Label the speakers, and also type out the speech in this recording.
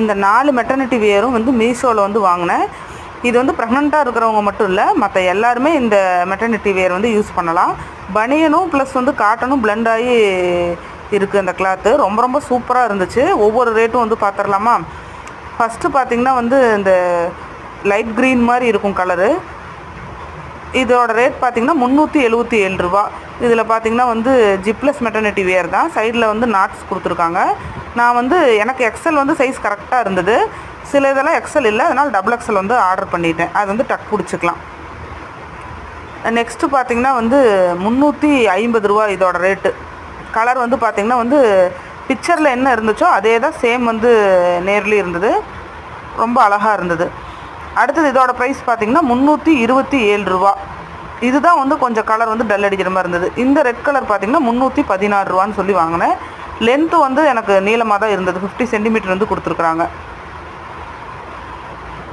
Speaker 1: இந்த 4 மெட்டர்னிட்டி வியரும் வந்து மீஷோவில் வந்து வாங்கினேன். இது வந்து ப்ரெக்னெண்ட்டாக இருக்கிறவங்க மட்டும் இல்லை, மற்ற எல்லாருமே இந்த மெட்டர்னிட்டி வியர் வந்து யூஸ் பண்ணலாம். பனியனும் ப்ளஸ் வந்து காட்டனும் பிளெண்ட் ஆகி இருக்குது. அந்த கிளாத்து ரொம்ப ரொம்ப சூப்பராக இருந்துச்சு. ஒவ்வொரு ரேட்டும் வந்து பார்த்துடலாமா? ஃபஸ்ட்டு பார்த்திங்கன்னா வந்து இந்த லைட் க்ரீன் மாதிரி இருக்கும் கலரு. இதோட ரேட் பார்த்திங்கன்னா 377 ரூபா. இதில் பார்த்திங்கன்னா வந்து ஜிப்லெஸ் மெட்டர்னிட்டி வியர் தான். சைடில் வந்து நாட்ஸ் கொடுத்துருக்காங்க. நான் வந்து எனக்கு எக்ஸல் வந்து சைஸ் கரெக்டாக இருந்தது. சில இதெல்லாம் எக்ஸல் இல்லை, அதனால் டபுள் எக்ஸல் வந்து ஆர்டர் பண்ணிட்டேன். அது வந்து டக் பிடிச்சிக்கலாம். நெக்ஸ்ட்டு பார்த்திங்கன்னா வந்து 350 ரூபா இதோட ரேட்டு. கலர் வந்து பார்த்திங்கன்னா வந்து பிக்சரில் என்ன இருந்துச்சோ அதே தான் சேம் வந்து நேர்லி இருந்தது. ரொம்ப அழகாக இருந்தது. அடுத்தது இதோட ப்ரைஸ் பார்த்திங்கன்னா 327 ரூபா. இதுதான் வந்து கொஞ்சம் கலர் வந்து டல் அடிக்கிற மாதிரி இருந்தது. இந்த ரெட் கலர் பார்த்திங்கன்னா 316 ரூபான்னு சொல்லி வாங்கினேன். லென்த்து வந்து எனக்கு நீளமாக தான் இருந்தது. 50 சென்டிமீட்டர் வந்து கொடுத்துருக்குறாங்க.